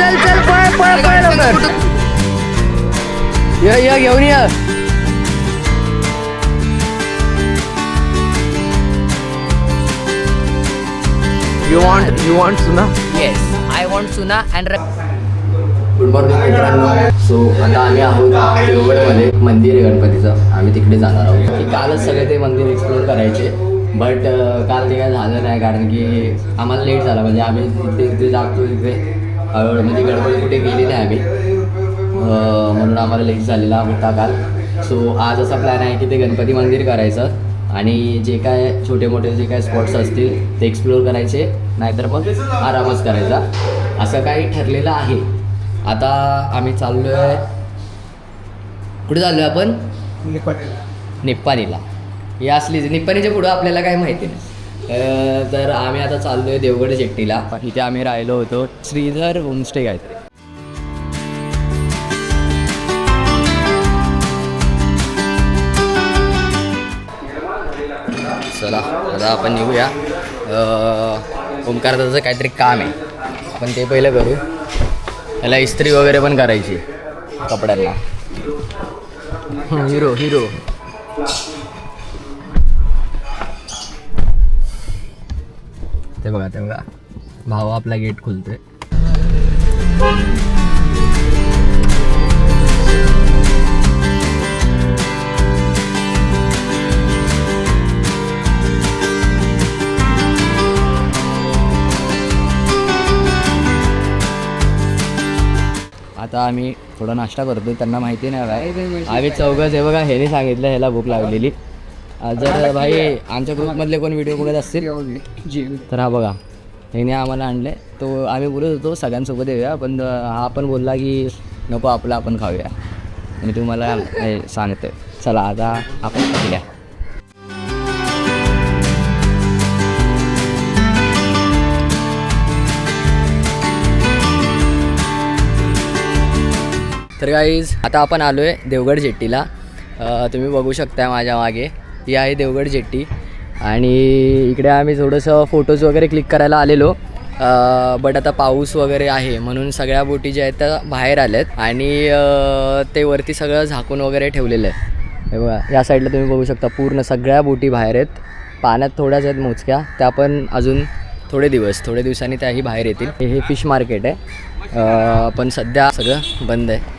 चल चल पळ पळ पळ लवकर. ये घेऊन ये. You want Suna? Yes, I want Suna and good morning मित्रांनो. सो आता आम्ही आहोत देवगडमध्ये, मंदिर आहे गणपतीचं. आम्ही तिकडे जाणार आहोत. की कालच सगळे ते मंदिर एक्सप्लोर करायचे, बट काल ते काय झालं नाही, कारण की आम्हाला लेट झाला. म्हणजे आम्ही तिथे जातो तिथे म्हणजे गणपती कुठे गेली नाही आम्ही, म्हणून आम्हाला लेट झालेला होता काल. सो आज असा प्लॅन आहे की ते गणपती मंदिर करायचं आणि जे काय छोटे मोठे जे काय स्पॉट्स असतील ते एक्सप्लोर करायचे, नाहीतर मग आरामच करायचा, असं काही ठरलेलं आहे. आता आम्ही चाललो आहे, कुठे चाललो आहे आपण? निप्पाणीला. ही असलीच निप्पाणीच्या पुढं आपल्याला काय माहिती नाही. तर आम्ही आता चाललो आहे देवगड जेट्टीला. इथे आम्ही राहिलो होतो, श्रीधर होमस्टे काहीतरी. चला आता आपण निघूया. ओमकारदाचं काहीतरी काम आहे, आपण ते पहिलं करू. त्याला इस्त्री वगैरे पण करायची कपड्यांना. हिरो ते बघा भाऊ आपला गेट खोलतोय. आता आम्ही थोडा नाश्ता करतो, त्यांना माहिती नाही काय. आम्ही चौघच हे बघा, ह्याने सांगितलं ह्याला भूक लागलेली. जर भाई आमच्या ग्रुपमधले कोण व्हिडिओ बघत असतील तर हा बघा, ह्याने आम्हाला आणलं आहे. तो आम्ही बोलत होतो सगळ्यांसोबत येऊया, पण हा पण बोलला की नको आपलं आपण खाऊया, आणि तुम्हाला सांगतोय. चला आता आपण खाऊया. तर गाईज आता आपण आलो आहे देवगड जेट्टीला. तुम्ही बघू शकता माझ्या मागे, ही आहे देवगड जेट्टी. आणि इकडे आम्ही थोडंसं फोटोज वगैरे क्लिक करायला आलेलो, बट आता पाऊस वगैरे आहे म्हणून सगळ्या बोटी ज्या आहेत त्या बाहेर आल्या आहेत. आणि ते वरती सगळं झाकून वगैरे ठेवलेलं आहे. हे बघा, या साईडला तुम्ही बघू शकता पूर्ण सगळ्या बोटी बाहेर आहेत. पाण्यात थोड्याच आहेत मोजक्या, त्या पण अजून थोडे दिवसांनी त्याही बाहेर येतील. हे फिश मार्केट आहे, पण सध्या सगळं बंद आहे.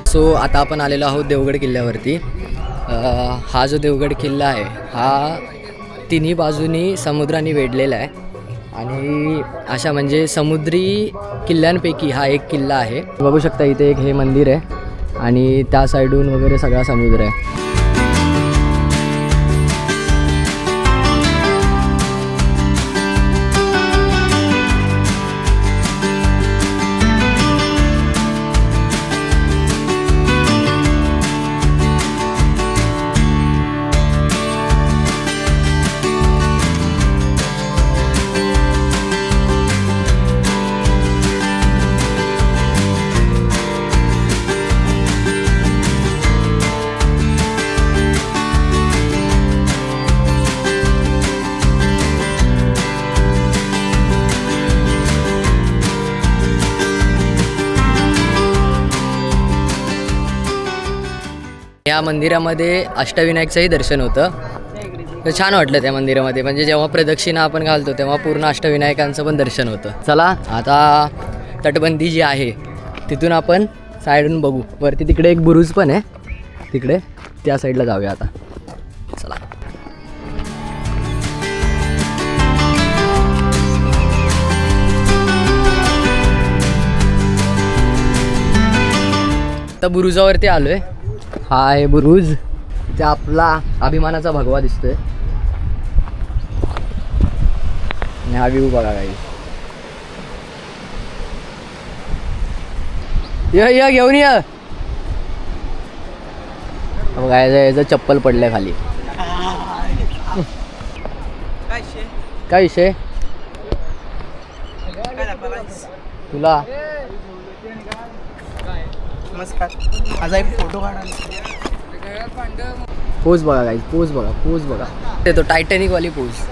सो आता आपण आलेलो आहोत देवगड किल्ल्यावरती. हा जो देवगड किल्ला आहे हा तिन्ही बाजूनी समुद्राने वेढलेला आहे, आणि अशा म्हणजे समुद्री किल्ल्यांपैकी हा एक किल्ला आहे. बघू शकता इथे एक हे मंदिर आहे, आणि त्या साईडून वगैरे सगळा समुद्र आहे. या मंदिरामध्ये अष्टविनायकचंही दर्शन होतं, तर छान वाटलं त्या मंदिरामध्ये. म्हणजे जेव्हा प्रदक्षिणा आपण घालतो तेव्हा पूर्ण अष्टविनायकांचं पण दर्शन होतं. चला आता तटबंदी जी आहे तिथून आपण साईडून बघू. वरती तिकडे एक बुरुज पण आहे, तिकडे त्या साईडला जाऊया आता. चला आता बुरुजावरती आलो आहे. हा आहे बुरुज, ते आपला अभिमानाचा भगवा दिसतोय. आणि हा व्ह्यू बघा काही. ये घेऊन ये. बघा याचं चप्पल पडलंय खाली. काय विषय तुला नमस्कार. माझा एक फोटो काढा. पोज बघा गाईज, पोज बघा ते तो टायटॅनिक वाली पोज.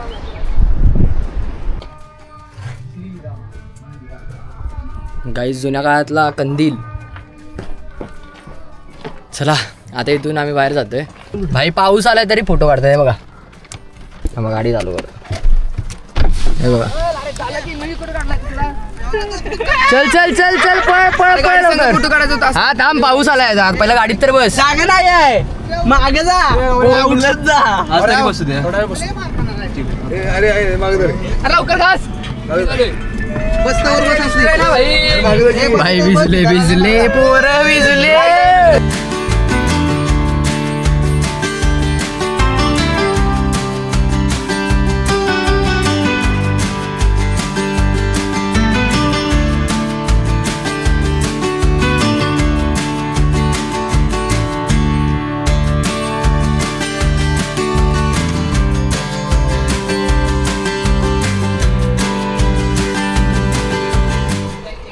गाईज जुन्या काळातला कंदील. चला आता इथून आम्ही बाहेर जातोय. भाई पाऊस आलाय तरी फोटो काढताय बघा. हा बघा गाडी चालू करतो. हे बघा चल चल चल चल पळ फोटो काढायचा होता. हा थांब पाऊस आलाय पहिला गाडीत तर बस. जागा नाही आहे, मागे जा. उलट जा. अरे मागे धर. लवकर घास. बसतावर बस असली. भाई भिजले पोरं भिजले.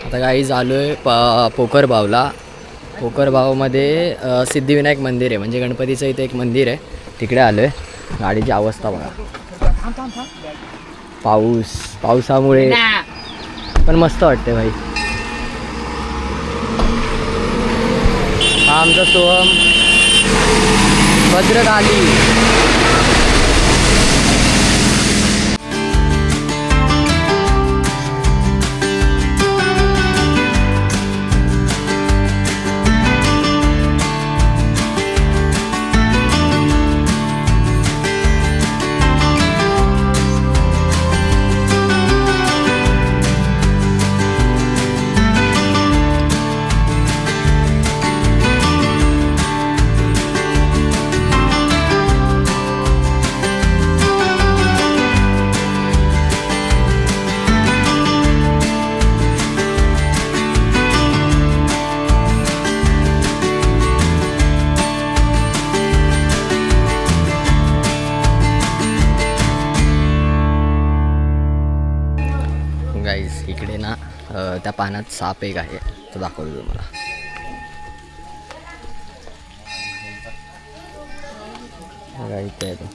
आता गाईज आलो आहे पोकरबावला. पोकरबावमध्ये सिद्धिविनायक मंदिर आहे, म्हणजे गणपतीचं इथे एक मंदिर आहे, तिकडे आलो आहे. गाडीची अवस्था बघा. पावसामुळे पण मस्त वाटते भाई. हा आमचा सोहम भद्रकाली. गाईज इकडे ना त्या पानात साप एक आहे, तो दाखवतो तुम्हाला. बघा इथे आहे तो.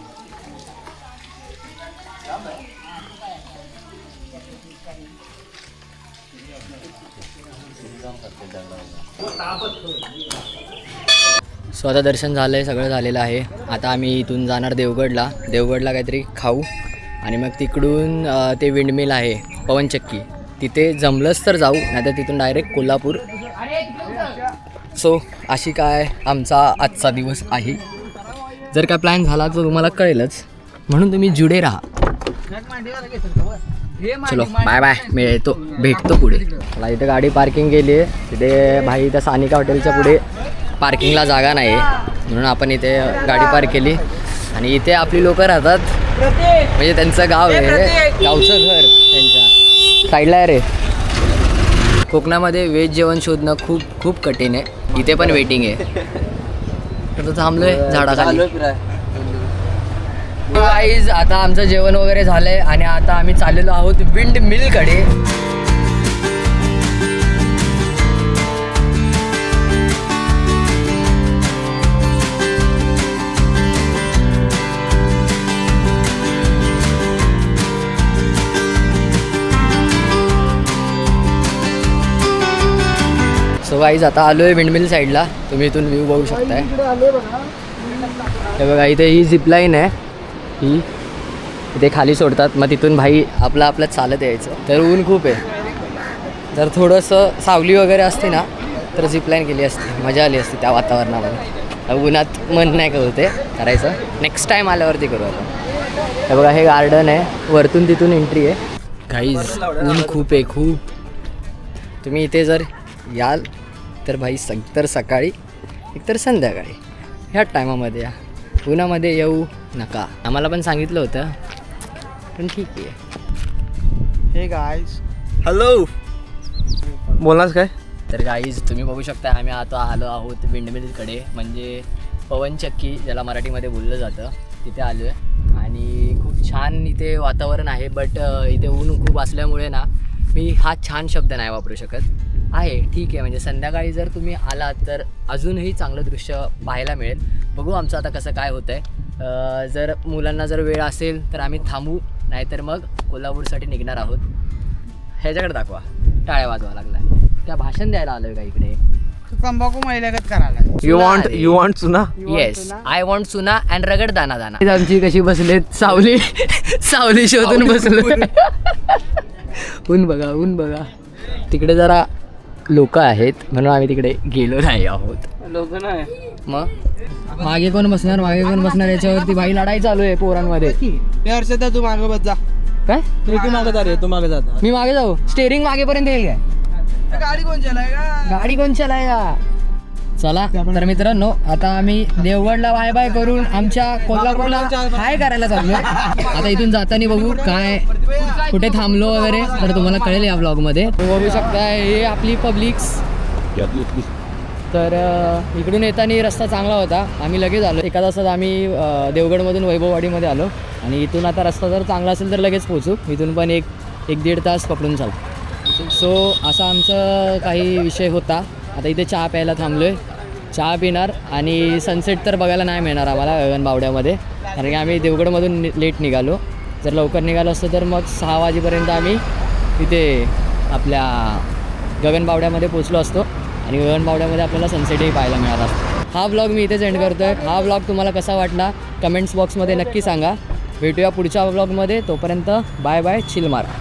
सो आता दर्शन झालं आहे, सगळं झालेलं आहे. आता आम्ही इथून जाणार देवगडला. देवगडला काहीतरी खाऊ आणि मग तिकडून ते विंडमिल आहे पवनचक्की, तिथे जमलंच तर जाऊ, नाहीतर तिथून डायरेक्ट कोल्हापूर. सो अशी काय आमचा आजचा दिवस आहे. जर काय प्लॅन झाला तर तुम्हाला कळेलच, म्हणून तुम्ही जुडे राहा. चलो बाय बाय, भेटतो पुढे. मला इथे गाडी पार्किंग केली आहे. तिथे भाई त्या सानिका हॉटेलच्या पुढे पार्किंगला जागा नाही आहे, म्हणून आपण इथे गाडी पार्क केली. आणि इथे आपली लोक राहतात, म्हणजे त्यांचं गाव आहे, गावचं घर त्यांच्या साईडला आहे रे. कोकणामध्ये व्हेज जेवण शोधणं खूप खूप कठीण आहे. इथे पण वेटिंग आहे. तर थांबलोय झाडाखाली. गाईज आता आमचं जेवण वगैरे झालंय आणि आता आम्ही चाललेलो आहोत विंड मिलकडे. सो गाईज आता आलो आहे विंडमिल साईडला. तुम्ही इथून व्ह्यू बघू शकताय. हे बघा इथे ही झिपलाईन आहे, ही इथे खाली सोडतात, मग तिथून भाई आपलं चालत यायचं. तर ऊन खूप आहे, जर थोडंसं सावली वगैरे असते ना तर झिपलाईन केली असते, मजा आली असते त्या वातावरणामध्ये. उन्हात मन नाही होते करायचं, नेक्स्ट टाईम आल्यावरती करू आपण. हे बघा हे गार्डन आहे, वरतून तिथून एंट्री आहे. गाईज ऊन खूप आहे, खूप. तुम्ही इथे जर याल तर भाई तर सकाळी एकतर संध्याकाळी ह्या टायमामध्ये या, उन्हामध्ये येऊ नका. आम्हाला पण सांगितलं होतं, पण ठीक आहे. हे गाईज हॅलो, बोललास काय? तर गाईज तुम्ही बघू शकता आम्ही आता आलो आहोत विंडमिलकडे, म्हणजे पवनचक्की ज्याला मराठीमध्ये बोललं जातं, तिथे आलो आहे. आणि खूप छान छान इथे वातावरण आहे, बट इथे ऊन खूप असल्यामुळे ना मी हा छान शब्द नाही वापरू शकत आहे. ठीक आहे, म्हणजे संध्याकाळी जर तुम्ही आलात तर अजूनही चांगलं दृश्य पाहायला मिळेल. बघू आमचं आता कसं काय होतं आहे. जर मुलांना जर वेळ असेल तर आम्ही थांबू, नाहीतर मग कोल्हापूरसाठी निघणार आहोत. ह्याच्याकडे दाखवा, टाळ्या वाजवा लागलाय. त्या भाषण द्यायला आलोय का इकडे? तंबाखू महिल्यागत करायला. यू वॉन्ट सुना. येस, आय वॉन्ट सुना अँड रगड दाना दाना. आमची कशी बसलेत, सावली सावली शोधून बसलो. ऊन बघा तिकडे जरा लोक आहेत म्हणून आम्ही तिकडे गेलो नाही आहोत. लोक नाही मग मागे कोण बसणार याच्यावरती भाई लढाई चालू आहे पोरांमध्ये. हर्षदा तू मागे बस जा. काय तू मागे जा रे, तू मागे जाता. मी मागे जाऊ? स्टेअरिंग मागेपर्यंत येईल काय? गाडी कोण चलायगा? चला तर मित्रांनो, आता आम्ही देवगडला बाय बाय करून आमच्या कोल्हापूरला हाय करायला चाललोय. आता इथून जाताना बघू काय कुठे थांबलो वगैरे तर तुम्हाला कळेल या ब्लॉगमध्ये. बघू शकता हे आपली पब्लिक्स. तर इकडून येताना रस्ता चांगला होता, आम्ही लगेच आलो. एका तासात आम्ही देवगडमधून वैभववाडीमध्ये आलो आणि इथून आता रस्ता जर चांगला असेल तर लगेच पोहोचू. इथून पण एक 1-1.5 तास पकडून चालू. सो असा आमचा काही विषय होता. आता इथे चहा प्यायला थांबलो आहे, चहा पिणार आणि सनसेट तर बघायला नाही मिळणार आम्हाला गगनबावड्यामध्ये, कारण की आम्ही देवगडमधून लेट निघालो. जर लवकर निघालो असतं तर मग 6 वाजेपर्यंत आम्ही इथे आपल्या गगनबावड्यामध्ये पोचलो असतो आणि गगनबावड्यामध्ये आपल्याला सनसेटही पाहायला मिळाला असतो. हा ब्लॉग मी इथेच एंड करतो आहे. हा ब्लॉग तुम्हाला कसा वाटला कमेंट्स बॉक्समध्ये नक्की सांगा. भेटूया पुढच्या ब्लॉगमध्ये. तोपर्यंत बाय बाय, चिल मारा.